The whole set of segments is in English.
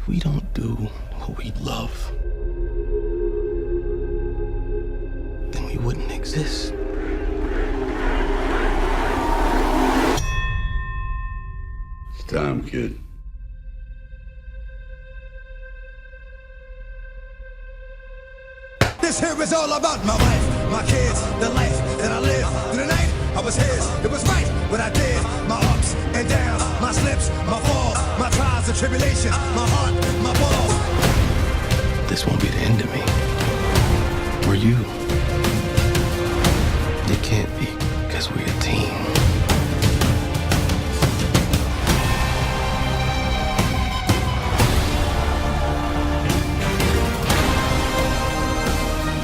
If we don't do what we love, then we wouldn't exist. It's time, kid. This here is all about my wife, my kids, the life that I live. Through the night, I was his. It was right what I did. My ups and downs, my slips, my falls, my trials and tribulations, my heart, my balls. This won't be the end of me. We're you. It can't be, because we're a team.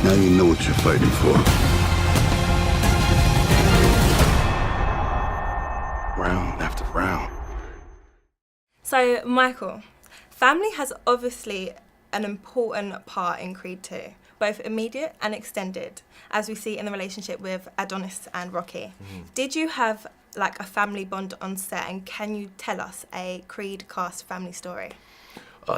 Now you know what you're fighting for. Round after round. So, Michael, family has obviously an important part in Creed 2, both immediate and extended, as we see in the relationship with Adonis and Rocky. Did you have like a family bond on set, and can you tell us a Creed cast family story?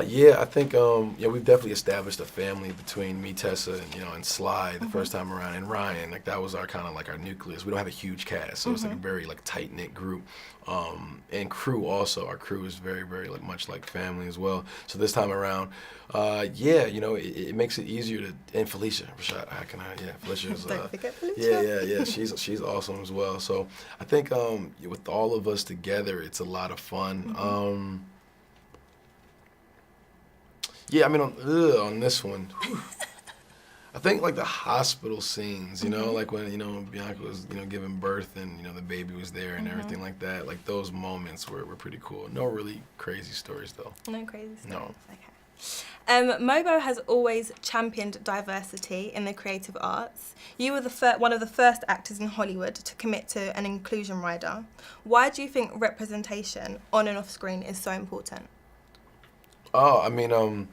Yeah, I think we've definitely established a family between me, Tessa, and Sly the first time around, and Ryan. Like that was our kind of like our nucleus. We don't have a huge cast, so it's like a very like tight knit group. And crew also. Our crew is very, very like much like family as well. So this time around, it makes it easier to. And Felicia, Rashad, Felicia's. Don't forget Felicia. Yeah. She's awesome as well. So I think with all of us together, it's a lot of fun. Yeah, I mean, on this one, I think like the hospital scenes, like when, Bianca was, giving birth and, the baby was there and everything like that. Like those moments were pretty cool. No really crazy stories though. No crazy stories? No. Okay. MOBO has always championed diversity in the creative arts. You were one of the first actors in Hollywood to commit to an inclusion rider. Why do you think representation on and off screen is so important? Oh, I mean,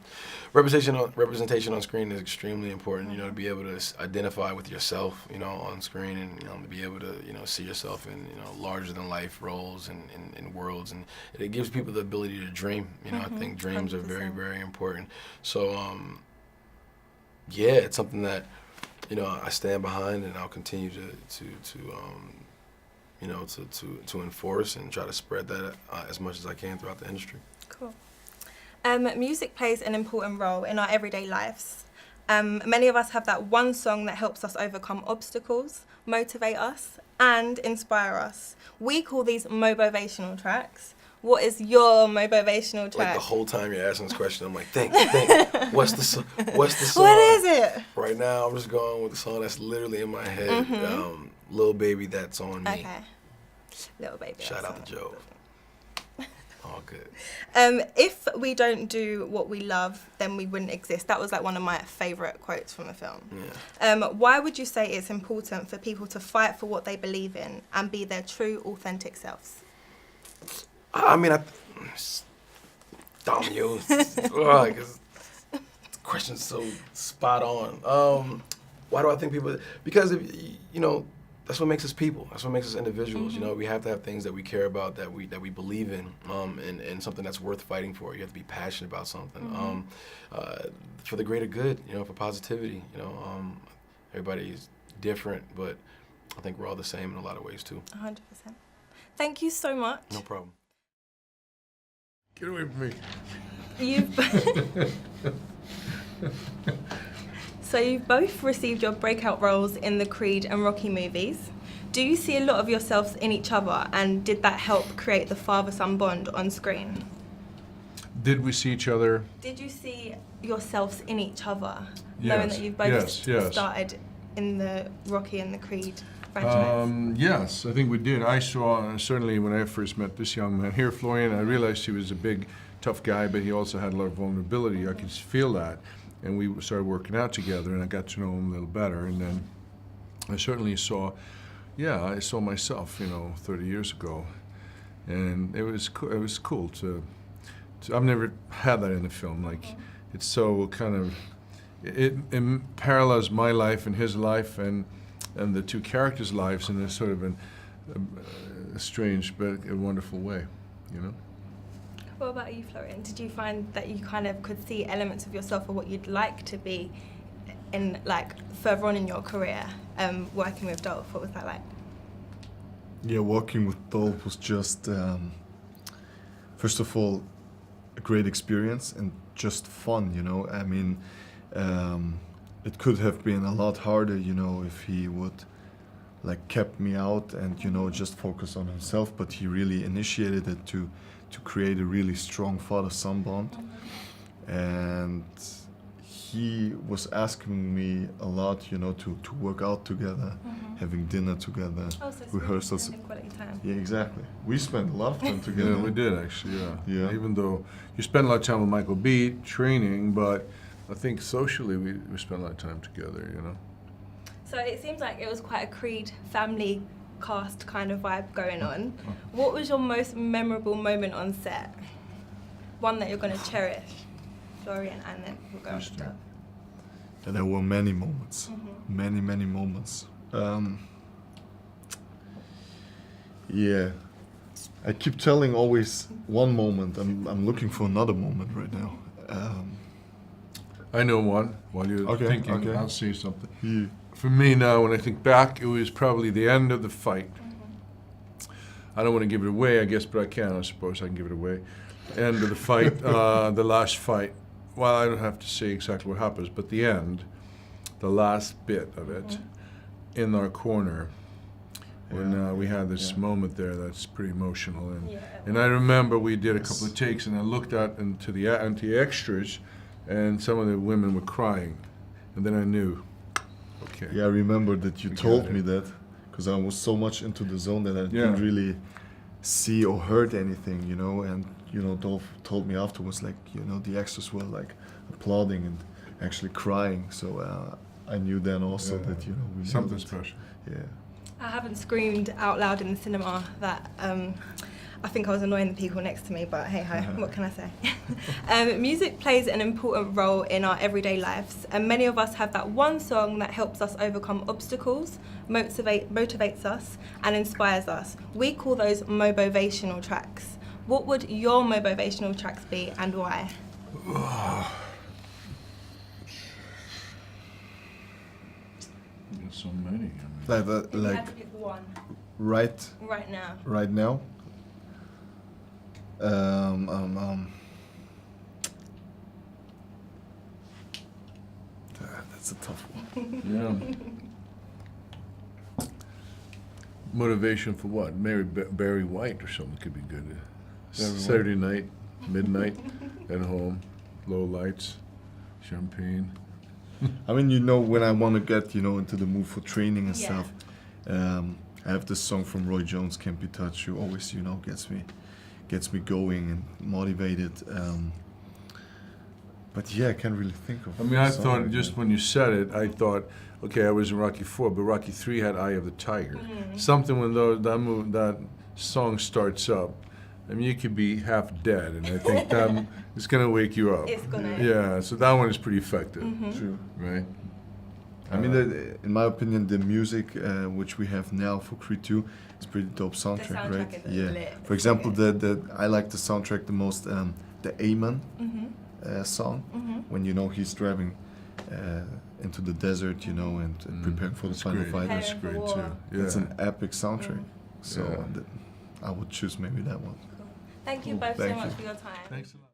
representation on screen is extremely important, to be able to identify with yourself, on screen and, to be able to, see yourself in, larger than life roles and worlds. And it gives people the ability to dream, I think dreams 100%. Are very, very important. So, it's something that, I stand behind and I'll continue to enforce and try to spread that as much as I can throughout the industry. Cool. Music plays an important role in our everyday lives. Many of us have that one song that helps us overcome obstacles, motivate us, and inspire us. We call these motivational tracks. What is your motivational track? Like the whole time you're asking this question, I'm like, think. What's the song? What is it? Right now, I'm just going with the song that's literally in my head. Lil Baby, That's On Me. Okay. Lil Baby. Shout out to Joe. All good. If we don't do what we love, then we wouldn't exist. That was like one of my favourite quotes from the film. Yeah. Why would you say it's important for people to fight for what they believe in and be their true, authentic selves? I mean, damn you. The question's so spot on. Why do I think people? Because that's what makes us people. That's what makes us individuals. We have to have things that we care about, that we believe in, and something that's worth fighting for. You have to be passionate about something for the greater good. For positivity. Everybody's different, but I think we're all the same in a lot of ways too. 100%. Thank you so much. No problem. Get away from me. So you've both received your breakout roles in the Creed and Rocky movies. Do you see a lot of yourselves in each other, and did that help create the father-son bond on screen? Did we see each other? Did you see yourselves in each other, Yes. knowing that you've both Yes. started in the Rocky and the Creed franchise? Yes, I think we did. I saw, certainly when I first met this young man here, Florian, I realized he was a big, tough guy, but he also had a lot of vulnerability. I could feel that. And we started working out together, and I got to know him a little better. And then I certainly saw, I saw myself, 30 years ago. And it was cool to I've never had that in a film. Like, it's so kind of, it parallels my life and his life and the two characters' lives in a sort of a strange but a wonderful way, What about you, Florian? Did you find that you kind of could see elements of yourself or what you'd like to be in, like, further on in your career, working with Dolph? What was that like? Yeah, working with Dolph was just, first of all, a great experience and just fun, you know. I mean, it could have been a lot harder, you know, if he would like kept me out and, you know, just focus on himself, but he really initiated it to create a really strong father-son bond. And he was asking me a lot, you know, to work out together, having dinner together, Oh, so it's rehearsals. spending quality time. Yeah, exactly. We spent a lot of time together. Yeah, we did actually, yeah. Yeah. Even though you spend a lot of time with Michael B. training, but I think socially we spent a lot of time together, you know. So it seems like it was quite a Creed family cast kind of vibe going on. What was your most memorable moment on set? One that you're going to cherish, Florian, and then we'll go on to Dolph. And there were many moments, many moments. Yeah, I keep telling always one moment. I'm looking for another moment right now. I know one. While you're Okay, thinking, okay. I'll say something. Yeah. For me now, when I think back, it was probably the end of the fight. I don't want to give it away, I guess, but I can, I suppose I can give it away. End of the fight, the last fight. Well, I don't have to say exactly what happens, but the end, the last bit of it, in our corner, when we had this moment there that's pretty emotional. And I remember we did a couple of takes, and I looked out into the extras, and some of the women were crying. And then I knew, okay. Yeah, I remember that you We told got me it. that, because I was so much into the zone that I Yeah. didn't really see or heard anything, you know. And you know, Dolph told me afterwards, like, you know, the extras were like applauding and actually crying. So I knew then also Yeah. that, you know, we Something nailed it. special. Yeah. I haven't screamed out loud in the cinema that I think I was annoying the people next to me, but hey ho, what can I say? Music plays an important role in our everyday lives, and many of us have that one song that helps us overcome obstacles, motivates us, and inspires us. We call those motivational tracks. What would your motivational tracks be and why? There's so many. Like, If you like had to pick one right now. right now. That's a tough one. Yeah. Motivation for what? Mary Barry White or something could be good. Saturday night, midnight, at home, low lights, champagne. I mean, you know, when I want to get, you know, into the mood for training and Yeah. stuff, I have this song from Roy Jones, "Can't Be Touched," who always, you know, gets me going and motivated. But yeah, I can't really think of. I mean, I a song thought right just now. when you said it, I thought, okay, I was in Rocky IV, but Rocky III had Eye of the Tiger. Something when that song starts up, I mean, you could be half dead, and I think that is going to wake you up. It's gonna. Yeah, so that one is pretty effective, True. right? I mean, in my opinion, the music which we have now for Creed 2 is pretty dope soundtrack, soundtrack right? is Yeah. lit. For example, the I like the soundtrack the most, the Amen song, when, you know, he's driving into the desert, you know, and preparing for the That's final great. fight. That's Preparing great for too. war. Yeah. It's an epic soundtrack. So Yeah. I would choose maybe that one. Thank you Cool. both so Thank much you. for your time. Thanks a lot.